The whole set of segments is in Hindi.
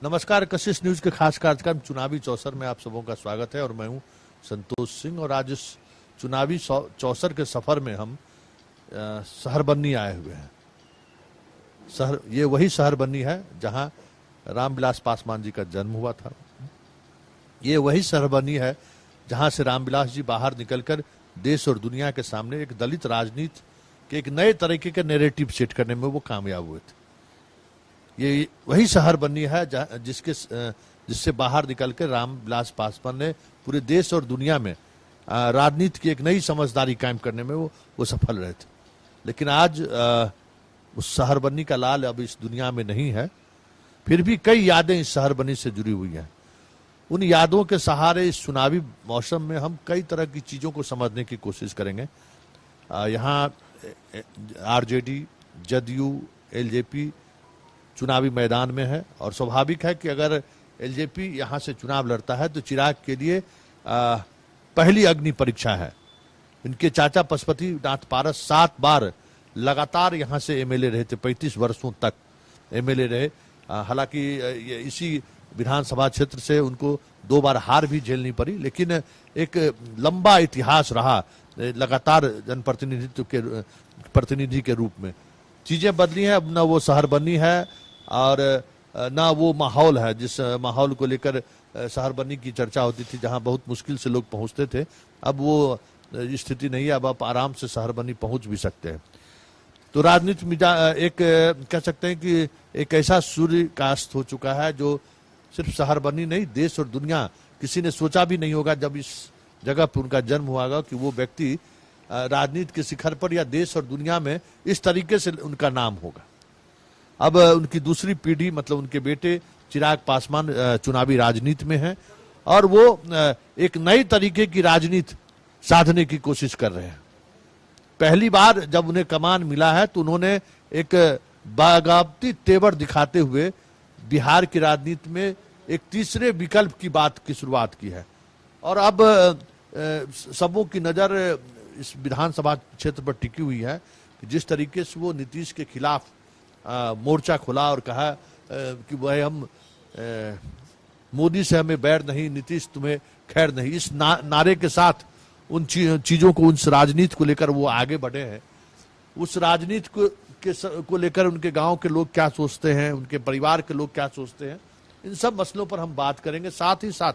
नमस्कार, कशिश न्यूज के खास कार्यक्रम चुनावी चौसर में आप सबों का स्वागत है और मैं हूं संतोष सिंह। और आज इस चुनावी चौसर के सफर में हम शहर बन्नी आए हुए हैं। ये वही शहर बन्नी है जहां रामविलास पासवान जी का जन्म हुआ था। ये वही शहर बन्नी है जहां से रामविलास जी बाहर निकलकर देश और दुनिया के सामने एक दलित राजनीति के एक नए तरीके के नैरेटिव सेट करने में वो कामयाब हुए थे। ये वही शहर बन्नी है जिससे बाहर निकलकर रामविलास पासवान ने पूरे देश और दुनिया में राजनीति की एक नई समझदारी कायम करने में वो सफल रहे थे। लेकिन आज उस शहर बन्नी का लाल अब इस दुनिया में नहीं है, फिर भी कई यादें इस शहर बन्नी से जुड़ी हुई हैं। उन यादों के सहारे इस चुनावी मौसम में हम कई तरह की चीजों को समझने की कोशिश करेंगे। यहाँ आरजेडी, जदयू, एलजेपी चुनावी मैदान में है और स्वाभाविक है कि अगर एलजेपी यहां से चुनाव लड़ता है तो चिराग के लिए पहली अग्नि परीक्षा है। इनके चाचा पशुपति नाथ पारस 7 बार लगातार यहां से एमएलए रहे थे, 35 वर्षों तक एमएलए रहे। हालांकि इसी विधानसभा क्षेत्र से उनको 2 बार हार भी झेलनी पड़ी, लेकिन एक लंबा इतिहास रहा लगातार प्रतिनिधि के रूप में। चीजें बदली हैं, अब न वो शहर बन्नी है और ना वो माहौल है जिस माहौल को लेकर शहर बन्नी की चर्चा होती थी, जहां बहुत मुश्किल से लोग पहुंचते थे। अब वो स्थिति नहीं है, अब आप आराम से शहर बन्नी पहुंच भी सकते हैं। तो राजनीति में एक कह सकते हैं कि एक ऐसा सूर्य कास्त हो चुका है जो सिर्फ शहर बन्नी नहीं, देश और दुनिया, किसी ने सोचा भी नहीं होगा जब इस जगह पर उनका जन्म हुआ होगा कि वो व्यक्ति राजनीति के शिखर पर या देश और दुनिया में इस तरीके से उनका नाम होगा। अब उनकी दूसरी पीढ़ी मतलब उनके बेटे चिराग पासवान चुनावी राजनीति में हैं और वो एक नई तरीके की राजनीति साधने की कोशिश कर रहे हैं। पहली बार जब उन्हें कमान मिला है तो उन्होंने एक बागावती तेवर दिखाते हुए बिहार की राजनीति में एक तीसरे विकल्प की बात की शुरुआत की है। और अब सबों की नजर इस विधानसभा क्षेत्र पर टिकी हुई है कि जिस तरीके से वो नीतीश के खिलाफ मोर्चा खोला और कहा कि वह हम मोदी से हमें बैर नहीं, नीतीश तुम्हें खैर नहीं। इस नारे के साथ उन चीजों को, उस राजनीति को लेकर वो आगे बढ़े हैं। उस राजनीति को लेकर उनके गांव के लोग क्या सोचते हैं, उनके परिवार के लोग क्या सोचते हैं, इन सब मसलों पर हम बात करेंगे। साथ ही साथ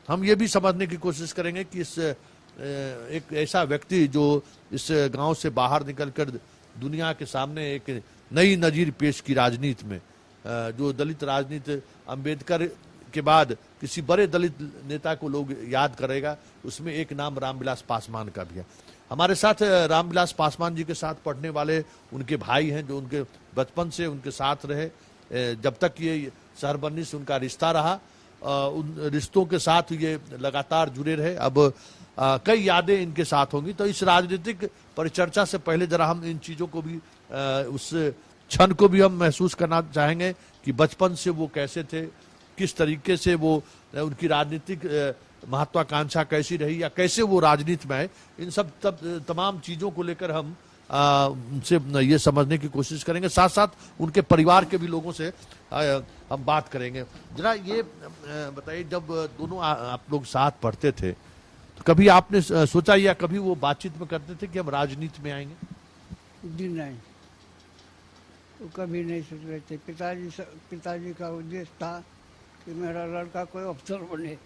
हम ये भी समझने की कोशिश करेंगे कि इस एक ऐसा व्यक्ति जो इस गांव से बाहर निकलकर दुनिया के सामने एक नई नजीर पेश की राजनीति में, जो दलित राजनीति अंबेडकर के बाद किसी बड़े दलित नेता को लोग याद करेगा, उसमें एक नाम रामविलास पासवान का भी है। हमारे साथ रामविलास पासवान जी के साथ पढ़ने वाले उनके भाई हैं जो उनके बचपन से उनके साथ रहे, जब तक ये शहर बन्नी से उनका रिश्ता रहा, उन रिश्तों के साथ ये लगातार जुड़े रहे। अब कई यादें इनके साथ होंगी। तो इस राजनीतिक परिचर्चा से पहले जरा हम इन चीजों को भी, उस क्षण को भी हम महसूस करना चाहेंगे कि बचपन से वो कैसे थे, किस तरीके से वो, उनकी राजनीतिक महत्वाकांक्षा कैसी रही या कैसे वो राजनीति में आए। इन सब तमाम चीजों को लेकर हम उनसे ये समझने की कोशिश करेंगे। साथ साथ उनके परिवार के भी लोगों से हम बात करेंगे। जरा ये बताइए, जब दोनों आप लोग साथ पढ़ते थे तो कभी आपने सोचा या कभी वो बातचीत में करते थे कि हम राजनीति में आएंगे? जी नहीं, वो कभी नहीं सोच रहे थे। पिताजी का उद्देश्य था कि मेरा लड़का कोई अफसर बने।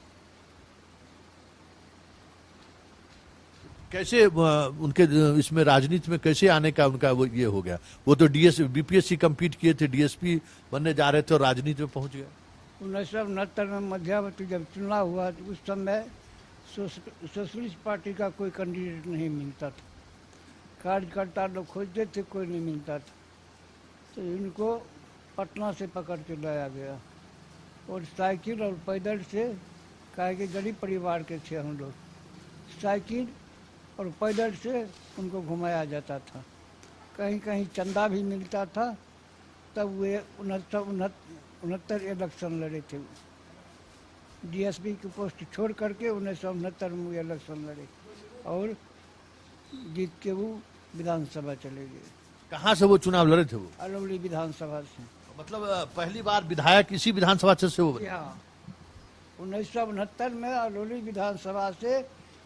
कैसे उनके इसमें राजनीति में कैसे आने का उनका वो ये हो गया? वो तो बीपीएससी कंप्लीट किए थे, डीएसपी बनने जा रहे थे और राजनीति में पहुंच गए। 1969 में मध्यावधि जब चुनाव हुआ तो उस समय सोशलिस्ट पार्टी का कोई कैंडिडेट नहीं मिलता था। कार्यकर्ता लोग खोजते थे, कोई नहीं मिलता था। तो इनको पटना से पकड़ के लाया गया और साइकिल और पैदल से, कहा कि गरीब परिवार के थे हम लोग, साइकिल और पैदल से उनको घुमाया जाता था। कहीं कहीं चंदा भी मिलता था। तब वे 69 इलेक्शन लड़े थे। डीएसपी की पोस्ट छोड़ करके 1969 में वो इलेक्शन लड़े और जीत के वो विधानसभा चले गए। कहाँ से वो चुनाव लड़े थे? वो अलौली विधानसभा से। मतलब पहली बार विधायक इसी विधानसभा क्षेत्र से हो जी हाँ, 1969 में अलोली विधानसभा से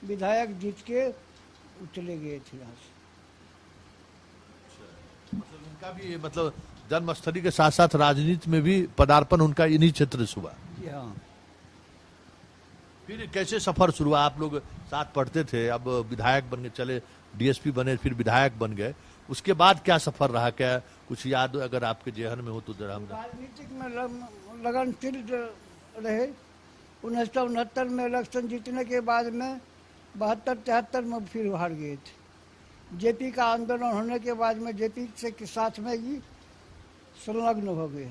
विधायक जीत के वो चले गए थे यहाँ से। मतलब उनका भी मतलब जन्मस्थली के साथ साथ राजनीति में भी पदार्पण उनका इन्हीं क्षेत्र से हुआ। जी हाँ। फिर कैसे सफर शुरू हुआ? आप लोग साथ पढ़ते थे, अब विधायक बन गए, चले डीएसपी बने, फिर विधायक बन गए, उसके बाद क्या सफर रहा? क्या कुछ याद अगर आपके जेहन में हो तो जरा हम। राजनीतिक में लगनशील रहे। 1969 में इलेक्शन जीतने के बाद में 72-73 में फिर हार गए थे। जेपी का आंदोलन होने के बाद में जेपी से के साथ में ही संलग्न हो गए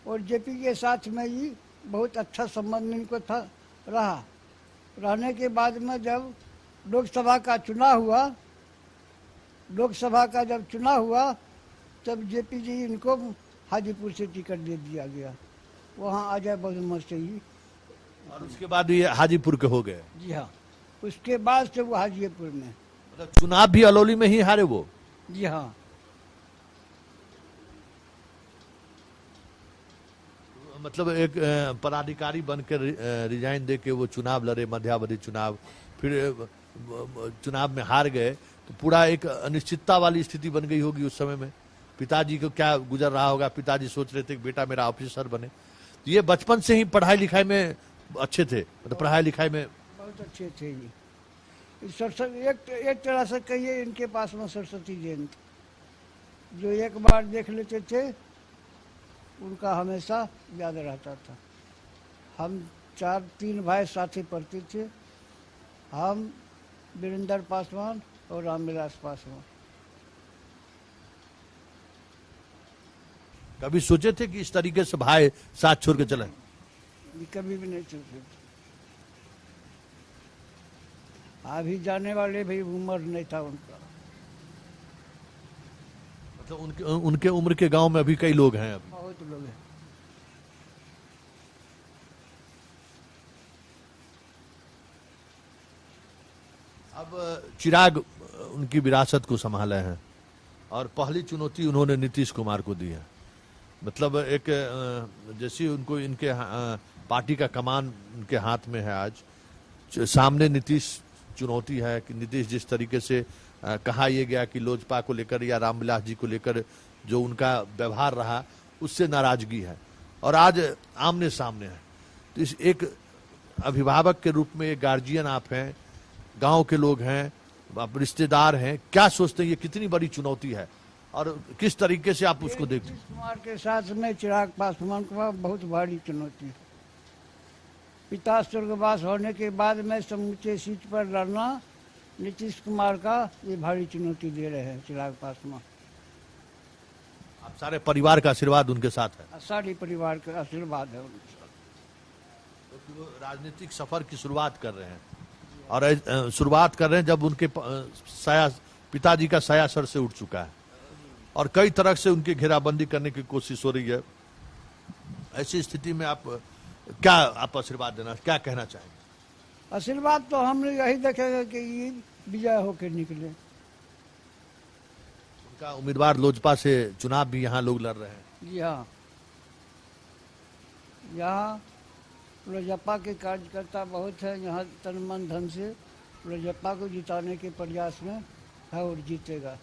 और जेपी के साथ में ही बहुत अच्छा संबंध इनको था रहा। रहने के बाद में जब लोकसभा का जब चुनाव हुआ तब जेपी जी इनको हाजीपुर से टिकट दे दिया गया, वहाँ अजय बहुमत से ही। और उसके बाद ये हाजीपुर के हो गए। जी हाँ, उसके बाद से वो हाजीपुर में। मतलब चुनाव भी अलौली में ही हारे वो? जी हाँ। मतलब एक पदाधिकारी बनकर रिजाइन दे के वो चुनाव लड़े, मध्यावधि चुनाव, फिर चुनाव में हार गए, तो पूरा एक अनिश्चितता वाली स्थिति बन गई होगी उस समय में। पिताजी को क्या गुजर रहा होगा? पिताजी सोच रहे थे कि बेटा मेरा ऑफिसर बने। तो ये बचपन से ही पढ़ाई लिखाई में अच्छे थे, मतलब पढ़ाई लिखाई में बहुत अच्छे थे ये। सरस्वती एक तरह से कहिए इनके पास में सरस्वती जयंती थी, जो एक बार देख लेते थे उनका हमेशा याद रहता था। हम 3 भाई साथ ही पढ़ते थे, हम, वीरेंद्र पासवान और रामविलास पासवान। कभी सोचे थे कि इस तरीके से भाई साथ छोड़ के चले? कभी भी नहीं सोचे। अभी जाने वाले भी उम्र नहीं था उनका। मतलब उनके उम्र के गांव में अभी कई लोग हैं, अभी बहुत लोग हैं। अब चिराग उनकी विरासत को संभाले हैं और पहली चुनौती उन्होंने नीतीश कुमार को दी है। मतलब एक जैसी उनको इनके पार्टी का कमान उनके हाथ में है आज, सामने नीतीश चुनौती है कि नीतीश जिस तरीके से कहा यह गया कि लोजपा को लेकर या रामविलास जी को लेकर जो उनका व्यवहार रहा उससे नाराजगी है और आज आमने सामने है। तो इस एक अभिभावक के रूप में, एक गार्जियन आप हैं, गांव के लोग हैं, आप रिश्तेदार हैं, क्या सोचते हैं ये कितनी बड़ी चुनौती है और किस तरीके से आप उसको देखते हैं? नीतीश कुमार के साथ में चिराग पासवान को बहुत भारी चुनौती है। पिता स्वर्गवास होने के बाद में समूचे सीट पर लड़ना नीतीश कुमार का ये भारी चुनौती दे रहे हैं चिराग पासवान। आप सारे परिवार का आशीर्वाद उनके साथ है? सारे परिवार का आशीर्वाद है उनके साथ। तो वो राजनीतिक सफर की शुरुआत कर रहे हैं और शुरुआत कर रहे हैं जब उनके पिताजी का साया सर से उठ चुका है और कई तरह से उनकी घेराबंदी करने की कोशिश हो रही है। ऐसी स्थिति में आप क्या आशीर्वाद देना, क्या कहना चाहेंगे? आशीर्वाद तो हम यही देखेंगे कि ये विजय होकर निकले। उनका उम्मीदवार लोजपा से चुनाव भी यहाँ लोग लड़ रहे हैं। जी हाँ, यहाँ लोजपा के कार्यकर्ता बहुत हैं, यहाँ तन मन धन से लोजपा को जिताने के प्रयास में है और जीतेगा।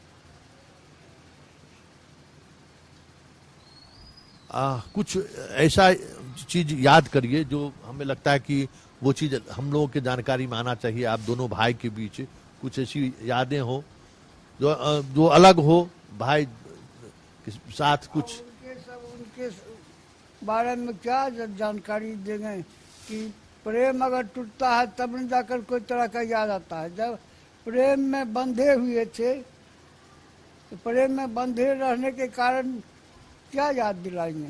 कुछ ऐसा चीज याद करिए जो हमें लगता है कि वो चीज हम लोगों के जानकारी में आना चाहिए। आप दोनों भाई के बीच कुछ ऐसी यादें हो जो अलग हो, भाई के साथ कुछ। उनके बारे में क्या जानकारी देंगे कि प्रेम अगर टूटता है तब न जाकर कोई तरह का याद आता है। जब प्रेम में बंधे हुए थे तो प्रेम में बंधे रहने के कारण क्या याद दिलाएंगे।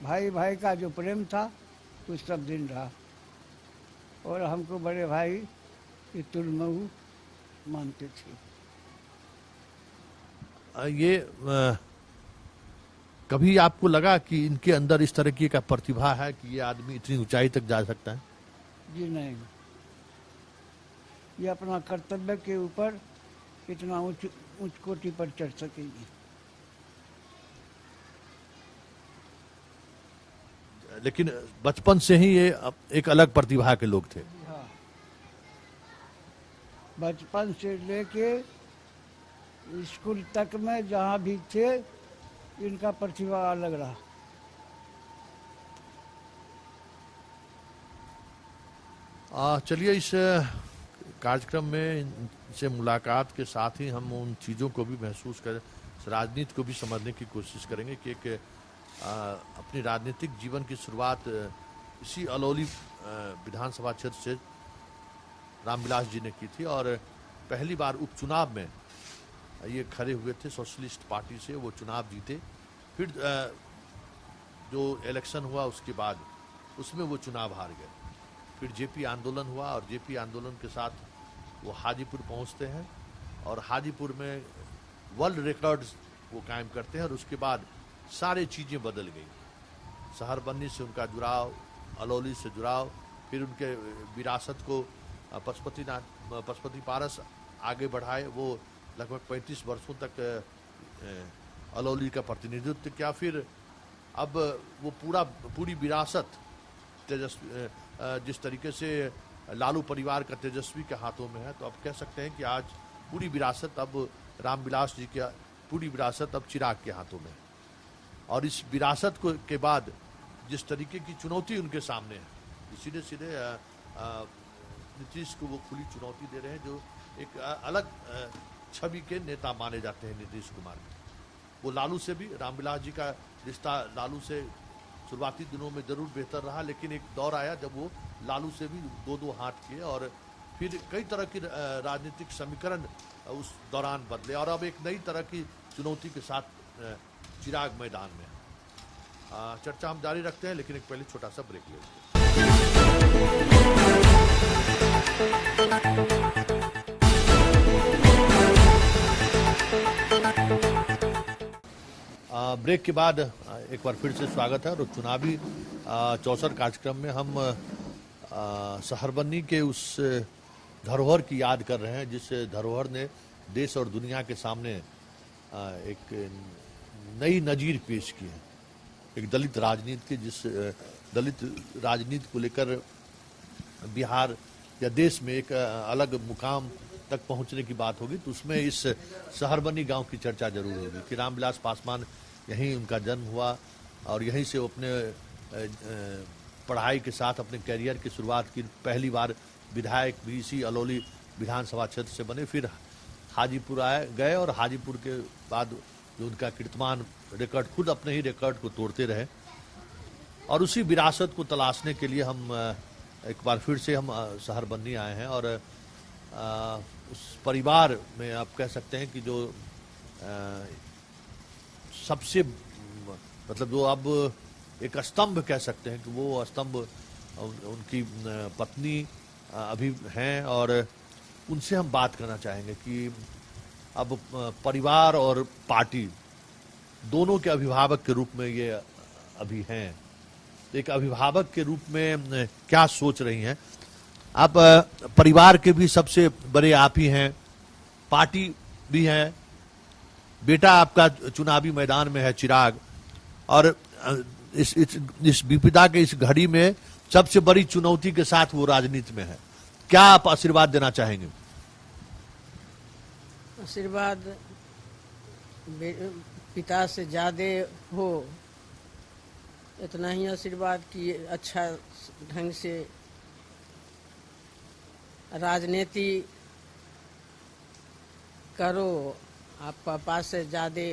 भाई भाई का जो प्रेम था वो सब दिन रहा और हमको बड़े भाई की तुलमऊ मानते थे। ये कभी आपको लगा कि इनके अंदर इस तरह की का प्रतिभा है कि ये आदमी इतनी ऊंचाई तक जा सकता है? जी नहीं, ये अपना कर्तव्य के ऊपर इतना उच्च कोटि पर चढ़ सकेगी। लेकिन बचपन से ही ये एक अलग प्रतिभा के लोग थे। हाँ, बचपन से लेके स्कूल तक में जहाँ भी थे इनका प्रतिभा अलग रहा। चलिए इस कार्यक्रम में इनसे मुलाकात के साथ ही हम उन चीज़ों को भी महसूस करें, राजनीति को भी समझने की कोशिश करेंगे कि एक अपनी राजनीतिक जीवन की शुरुआत इसी अलौली विधानसभा क्षेत्र से रामविलास जी ने की थी और पहली बार उपचुनाव में ये खड़े हुए थे सोशलिस्ट पार्टी से, वो चुनाव जीते। फिर जो इलेक्शन हुआ उसके बाद उसमें वो चुनाव हार गए। फिर जेपी आंदोलन हुआ और जेपी आंदोलन के साथ वो हाजीपुर पहुंचते हैं और हाजीपुर में वर्ल्ड रिकॉर्ड्स वो कायम करते हैं और उसके बाद सारी चीज़ें बदल गई। शहरबन्नी से उनका जुड़ाव, अलौली से जुड़ाव, फिर उनके विरासत को पशुपति पारस आगे बढ़ाए। वो लगभग 35 वर्षों तक अलौली का प्रतिनिधित्व किया। फिर अब वो पूरी विरासत जिस तरीके से लालू परिवार का तेजस्वी के हाथों में है, तो अब कह सकते हैं कि आज पूरी विरासत अब रामविलास जी की पूरी विरासत अब चिराग के हाथों में है। और इस विरासत को के बाद जिस तरीके की चुनौती उनके सामने है, सीधे सीधे नीतीश को वो खुली चुनौती दे रहे हैं, जो एक अलग छवि के नेता माने जाते हैं नीतीश कुमार। वो लालू से भी, रामविलास जी का रिश्ता लालू से शुरुआती दिनों में जरूर बेहतर रहा, लेकिन एक दौर आया जब वो लालू से भी दो हाथ किए और फिर कई तरह की राजनीतिक समीकरण उस दौरान बदले और अब एक नई तरह की चुनौती के साथ चिराग मैदान में। चर्चा हम जारी रखते हैं, लेकिन एक पहले छोटा सा ब्रेक लेते हैं। ब्रेक के बाद एक बार फिर से स्वागत है और चुनावी चौसर कार्यक्रम में हम शहरबन्नी के उस धरोहर की याद कर रहे हैं जिस धरोहर ने देश और दुनिया के सामने एक नई नजीर पेश की है। एक दलित राजनीति की, जिस दलित राजनीति को लेकर बिहार या देश में एक अलग मुकाम तक पहुंचने की बात होगी, तो उसमें इस शहरबन्नी गांव की चर्चा जरूर होगी कि रामविलास पासवान यहीं उनका जन्म हुआ और यहीं से वो अपने पढ़ाई के साथ अपने करियर की शुरुआत की। पहली बार विधायक भी इसी अलौली विधानसभा क्षेत्र से बने, फिर हाजीपुर गए और हाजीपुर के बाद जो उनका कीर्तिमान रिकॉर्ड, खुद अपने ही रिकॉर्ड को तोड़ते रहे। और उसी विरासत को तलाशने के लिए हम एक बार फिर से हम शहरबन्नी आए हैं और उस परिवार में आप कह सकते हैं कि जो सबसे मतलब जो अब एक स्तंभ कह सकते हैं कि वो स्तंभ उनकी पत्नी अभी हैं और उनसे हम बात करना चाहेंगे कि अब परिवार और पार्टी दोनों के अभिभावक के रूप में ये अभी हैं। एक अभिभावक के रूप में क्या सोच रही हैं आप? परिवार के भी सबसे बड़े आप ही हैं, पार्टी भी हैं, बेटा आपका चुनावी मैदान में है चिराग, और इस विपदा के इस घड़ी में सबसे बड़ी चुनौती के साथ वो राजनीति में है। क्या आप आशीर्वाद देना चाहेंगे? आशीर्वाद पिता से ज्यादा हो, इतना ही आशीर्वाद कि अच्छा ढंग से राजनीति करो। आप पापा से ज्यादा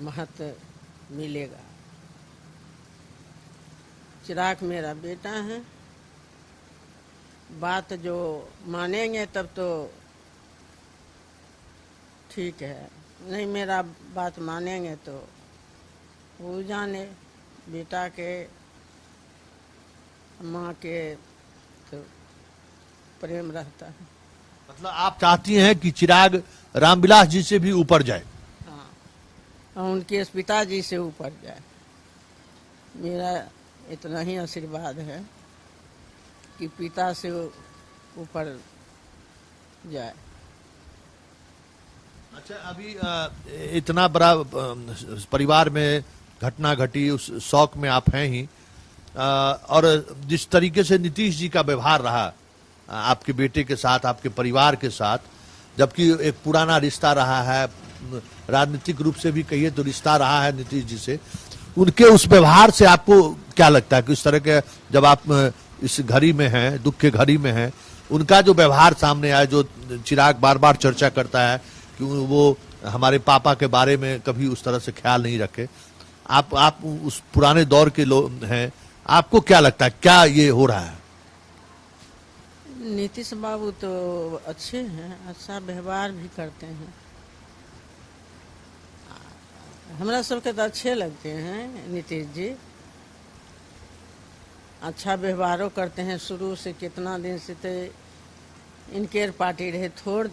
महत्व मिलेगा। चिराग मेरा बेटा है, बात जो मानेंगे तब तो ठीक है, नहीं मेरा बात मानेंगे तो वो जाने। बेटा के माँ के तो प्रेम रहता है। मतलब आप चाहती हैं कि चिराग रामविलास जी से भी ऊपर जाए? हाँ, और उनके पिताजी से ऊपर जाए। मेरा इतना ही आशीर्वाद है कि पिता से ऊपर जाए। अच्छा, अभी इतना बड़ा परिवार में घटना घटी, उस शौक में आप हैं ही, और जिस तरीके से नीतीश जी का व्यवहार रहा आपके बेटे के साथ, आपके परिवार के साथ, जबकि एक पुराना रिश्ता रहा है, राजनीतिक रूप से भी कहिए तो रिश्ता रहा है नीतीश जी से, उनके उस व्यवहार से आपको क्या लगता है कि इस तरह के, जब आप इस घड़ी में हैं, दुख के घड़ी में हैं, उनका जो व्यवहार सामने आया, जो चिराग बार बार चर्चा करता है कि वो हमारे पापा के बारे में कभी उस तरह से ख्याल नहीं रखे, आप उस पुराने दौर के लोग हैं, आपको क्या लगता है क्या ये हो रहा है? नीतीश बाबू तो अच्छे हैं, अच्छा व्यवहार भी करते हैं, हमरा सबके तो अच्छे लगते हैं नीतीश जी। अच्छा व्यवहारों करते हैं, शुरू से कितना दिन से तो इनके पार्टी रहे, थोड़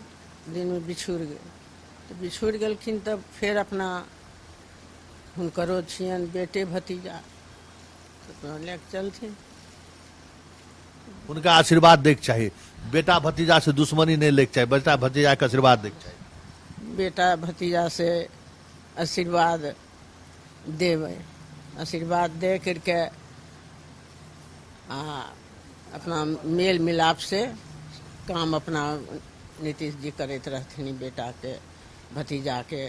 दिन में बिछुड़ गए, तो बिछुड़ गलखिन तब फिर अपना हुनकरो छियन बेटे भतीजा तो लेके चलथिन। उनका आशीर्वाद देख चाहिए, बेटा भतीजा से दुश्मनी नहीं लेके चाहिए, बेटा भतीजा का आशीर्वाद देख चाहिए। बेटा भतीजा से आशीर्वाद देवे, आशीर्वाद दे करके अपना मेल मिलाप से काम अपना नीतीश जी करते रहथिन, बेटा के भतीजा के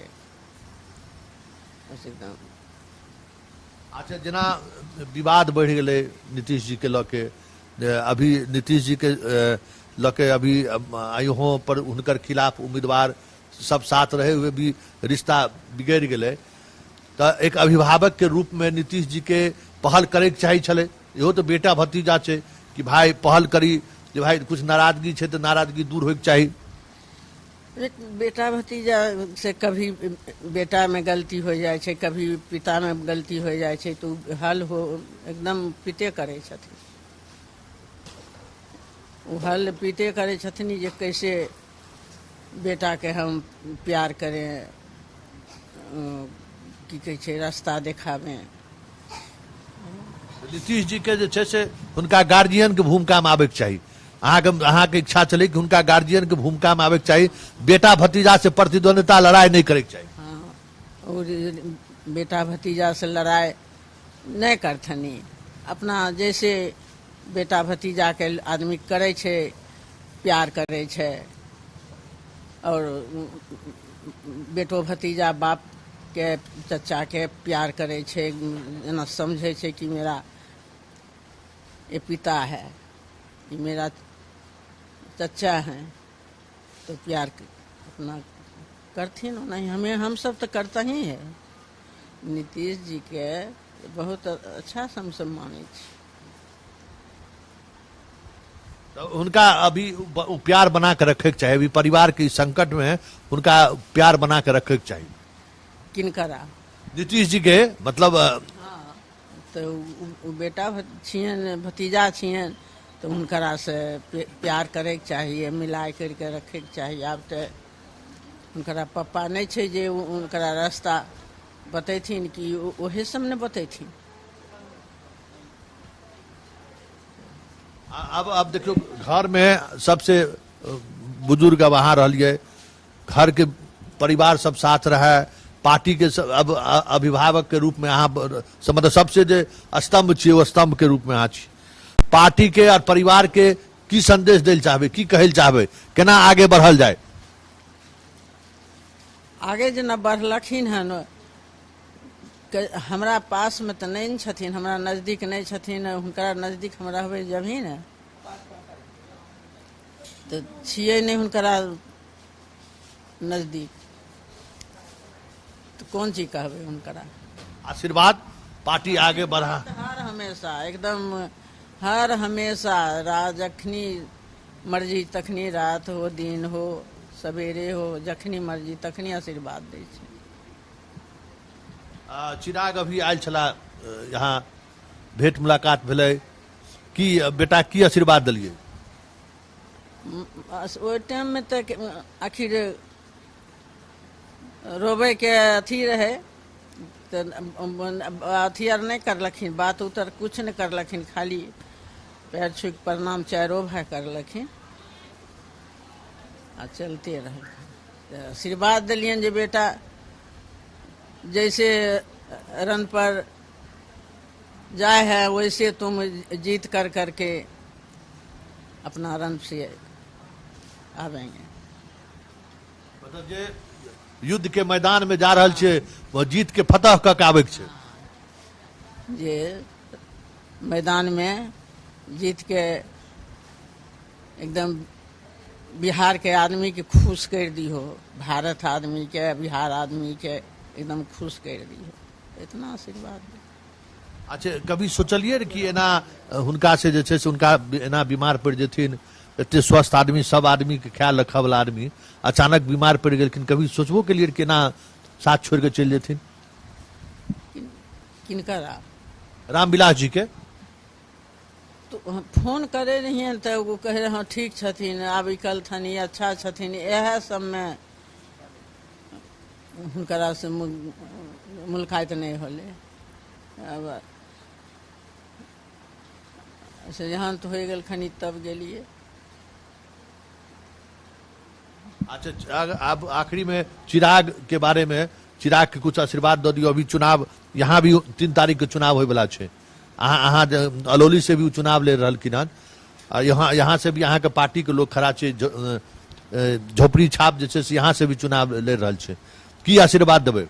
एकदम। अच्छा, जना विवाद बढ़ गए नीतीश जी के लके, अभी नीतीश जी के लके अभी आयुहों पर उनकर खिलाफ उम्मीदवार सब साथ रहे हुए भी रिश्ता बिगड़ गए, तो एक अभिभावक के रूप में नीतीश जी के पहल करे के चाहिए छले, इहो तो बेटा भतीजा छे कि भाई पहल करी, जे भाई कुछ नाराजगी छे तो नाराजगी दूर होके चाहिए। एक बेटा भतीजा से कभी बेटा में गलती हो जाए छे, कभी पिता में गलती हो जाए छे, तो हल हो एकदम पिते करे छथिन, वो हल पिते करे छथिन जे कैसे बेटा के हम प्यार करें, की कहे छे रास्ता देखावे। नीतीश जी के जे छे से हुनका गार्जियन के भूमिका में आवे के चाहिए, अहाँ के इच्छा चले कि हुनका गार्जियन के भूमिका में आवे के चाहिए, बेटा भतीजा से प्रतिद्वंदिता लड़ाई नहीं करे के चाहिए। हाँ, और बेटा भतीजा से लड़ाई नहीं करथनी, अपना जैसे बेटा भतीजा के आदमी करे छे, प्यार करे छे, और बेटो भतीजा बाप के चचा के प्यार करे छे, ना समझे छे कि मेरा ये पिता है, ये मेरा चचा है, तो प्यार अपना करथिन। नहीं हमें हम सब तो करता ही है, नीतीश जी के बहुत अच्छा हम सब माने छी। तो उनका अभी प्यार बना के रखे के चाहिए, अभी परिवार के संकट में उनका प्यार बना के रखे के चाहिए। किनकरा? नीतीश जी के मतलब हाँ, तो बेटा छियन, भतीजा छियन, तो उनकरा से प्यार करे के चाहिए, मिलाय करके रखे के चाहिए। अब तो उनकरा पप्पा नहीं छे जे उनकरा रास्ता बतेथिन कि ओहे सब ने बतेथिन। अब देखो, घर में सबसे बुजुर्ग वहां रहिए, घर के परिवार सब साथ रहे, पार्टी के सब, अब अभिभावक के रूप में अहाँ मतलब सबसे जो स्तंभ छे वो स्तंभ के रूप में अहाँ छी, पार्टी के और परिवार के की संदेश देल चाहबे, की कहल चाहबे, केना आगे बढ़ल जाए? आगे जना बढ़लखिन हन, हमरा पास में तो नहीं छथिन, हमरा नजदीक नहीं छथिन, हुनकरा नजदीक हम रहबे जभी ने तो छिए नहीं हुनकरा नजदीक, तो कौन चीज कहबे हुनकरा? आशीर्वाद, पार्टी आगे बढ़ा। हर हमेशा एकदम हर हमेशा जखनी मर्जी तखनी, रात हो दिन हो सवेरे हो, जखनी मर्जी तखनी आशीर्वाद दै छै। चिराग अभी आयल छला यहाँ, भेंट मुलाकात भेलै, की बेटा की आशीर्वाद दिलिए? ओहि टाइम में तो आखिर रोबे के अथी रहे, तो अथी आर नहीं करलखिन, बात उतर कुछ नहीं करलखिन, खाली पैर छू प्रणाम चारो भाई करलखिन आ चलते रहे। आशीर्वाद दिलियन जे बेटा जैसे रन पर जाए है वैसे तुम जीत कर करके अपना रन से आवेंगे। मतलब जे युद्ध के मैदान में जा रहल छे वो जीत के फतह क के आवे के छे। जे मैदान में जीत के एकदम बिहार के आदमी के खुश कर दी हो, भारत आदमी के बिहार आदमी के एकदम खुश कर दी हो, इतना आशीर्वाद दे। अच्छा कभी सोचलिए रे कि एना हुनका से जे छे से उनका एना बीमार पड़ जेथिन, इतने स्वस्थ आदमी, सब आदमी के ख्याल रखा वाला आदमी अचानक बीमार पड़ गेलखिन, कभी सोचबो के लिए कि ना साथ छोड़ के चल जेथिन? किनकर रामविलास जी के तो फोन करे रहिए तो वो कहे हाँ ठीक छथिन, आब कल थनी अच्छा छथिन, यह सब में हुनकरा से मुलाकात नहीं होले। अब ऐसे यहाँ तो हो गल खनी तब गेलिए। अच्छा अब आखिरी में चिराग के बारे में, चिराग के कुछ आशीर्वाद दो दियो। अभी चुनाव यहाँ भी 3 तारीख के चुनाव होय वाला छे, अहाँ अलौली से भी चुनाव ले रहलखिन हन, यहाँ से भी यहाँ के पार्टी के लोग खड़ा छे, झोपड़ी छाप जे छे से यहाँ से भी चुनाव ले रहल छे, की आशीर्वाद देबे?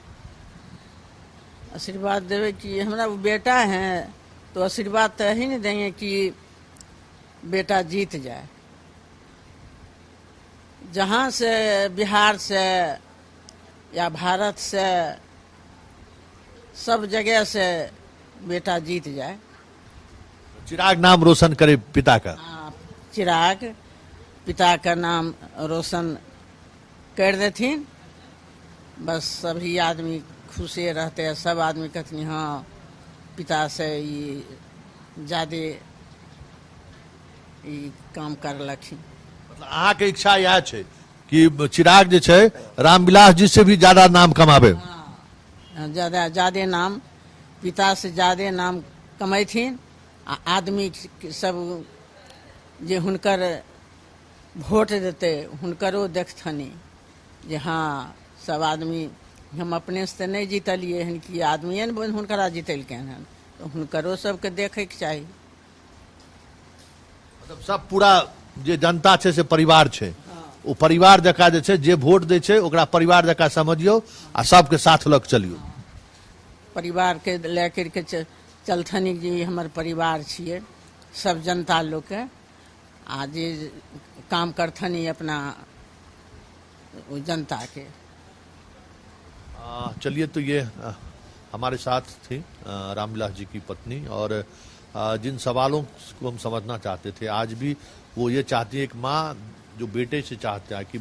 आशीर्वाद देवे कि हमारा बेटा है तो आशीर्वाद तो यही नहीं देंगे कि बेटा जीत जाए। जहाँ से बिहार से या भारत से सब जगह से बेटा जीत जाए। चिराग नाम रोशन करे पिता का। चिराग पिता का नाम रोशन कर देथिन, बस सभी आदमी खुशे रहते हैं। सब आदमी कहते हाँ पिता से ये ज्यादा काम करलखिन। मतलब अहाँ के इच्छा यह है कि चिराग जे छे रामविलास जी से भी ज्यादा नाम कमावे? ज्यादा नाम, पिता से ज्यादा नाम कमेथिन। आदमी सब जे हुनकर वोट देते हुनकरो देखथनी जे हाँ सब आदमी हम अपने से नहीं जीतलिए हन कि आदमी ने हुनकरा जीतलके हन, तो हुनकरो सबके देखे के चाहिए। मतलब सब पूरा जे जनता छे से परिवार छे, वो परिवार जका जे छे, जे वोट दे छे ओकरा परिवार जका समझियो आ सबके साथ लग चलियो। परिवार के लेकर के चलथनी जी हमर परिवार छिए, सब जनता लोग के आ जे काम करथनी अपना जनता के। चलिए, तो ये हमारे साथ थी रामविलास जी की पत्नी, और जिन सवालों को हम समझना चाहते थे आज भी वो ये चाहती है, एक माँ जो बेटे से चाहता है कि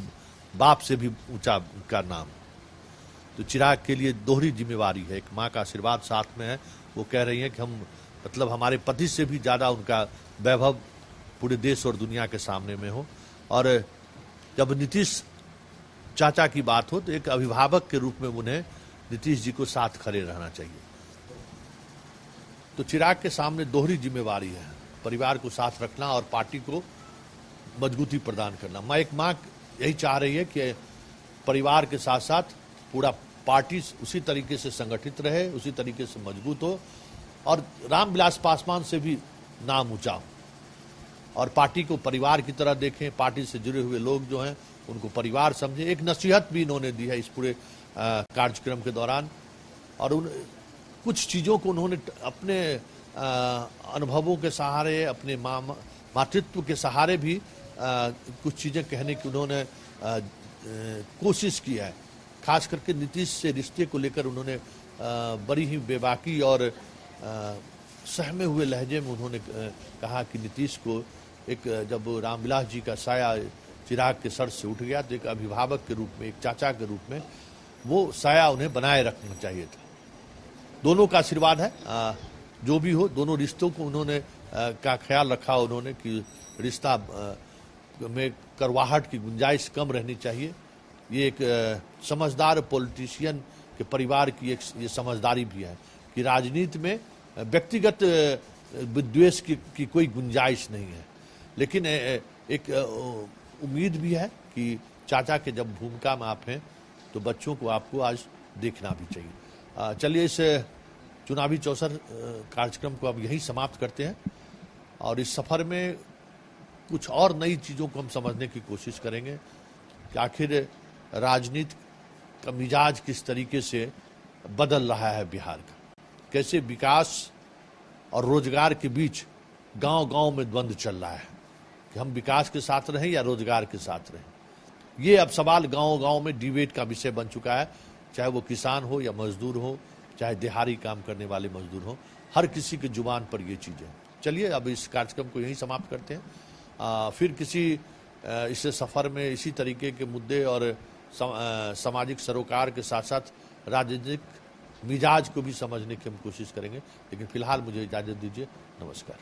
बाप से भी ऊंचा का नाम, तो चिराग के लिए दोहरी जिम्मेवारी है। एक माँ का आशीर्वाद साथ में है। वो कह रही है कि हम मतलब हमारे पति से भी ज़्यादा उनका वैभव पूरे देश और दुनिया के सामने में हो। और जब नीतीश चाचा की बात हो तो एक अभिभावक के रूप में उन्हें नीतीश जी को साथ खड़े रहना चाहिए। तो चिराग के सामने दोहरी जिम्मेवारी है, परिवार को साथ रखना और पार्टी को मजबूती प्रदान करना। एक माँ यही चाह रही है कि परिवार के साथ साथ पूरा पार्टी उसी तरीके से संगठित रहे, उसी तरीके से मजबूत हो, और रामविलास पासवान से भी नाम ऊंचा हो, और पार्टी को परिवार की तरह देखें। पार्टी से जुड़े हुए लोग जो हैं उनको परिवार समझे। एक नसीहत भी इन्होंने दी है इस पूरे कार्यक्रम के दौरान, और उन कुछ चीज़ों को उन्होंने अपने अनुभवों के सहारे, अपने मातृत्व के सहारे भी कुछ चीज़ें कहने की उन्होंने कोशिश की है। खास करके नीतीश से रिश्ते को लेकर उन्होंने बड़ी ही बेबाकी और सहमे हुए लहजे में उन्होंने कहा कि नीतीश को एक, जब रामविलास जी का साया चिराग के सर से उठ गया तो एक अभिभावक के रूप में, एक चाचा के रूप में वो साया उन्हें बनाए रखना चाहिए था। दोनों का आशीर्वाद है, जो भी हो, दोनों रिश्तों को उन्होंने का ख्याल रखा उन्होंने कि रिश्ता में करवाहट की गुंजाइश कम रहनी चाहिए। ये एक समझदार पॉलिटिशियन के परिवार की एक ये समझदारी भी है कि राजनीति में व्यक्तिगत विद्वेष की कोई गुंजाइश नहीं है। लेकिन एक उम्मीद भी है कि चाचा के जब भूमिका में आप हैं तो बच्चों को आपको आज देखना भी चाहिए। चलिए इस चुनावी चौसर कार्यक्रम को अब यहीं समाप्त करते हैं और इस सफर में कुछ और नई चीजों को हम समझने की कोशिश करेंगे कि आखिर राजनीति का मिजाज किस तरीके से बदल रहा है बिहार का, कैसे विकास और रोजगार के बीच गांव-गांव में द्वंद्व चल रहा है कि हम विकास के साथ रहें या रोजगार के साथ रहें। ये अब सवाल गांव-गांव में डिबेट का विषय बन चुका है, चाहे वो किसान हो या मजदूर हो, चाहे दिहाड़ी काम करने वाले मजदूर हो, हर किसी की जुबान पर ये चीजें। चलिए अब इस कार्यक्रम को यहीं समाप्त करते हैं। फिर किसी इस सफर में इसी तरीके के मुद्दे और सामाजिक सरोकार के साथ साथ राजनीतिक मिजाज को भी समझने की हम कोशिश करेंगे, लेकिन फिलहाल मुझे इजाजत दीजिए। नमस्कार।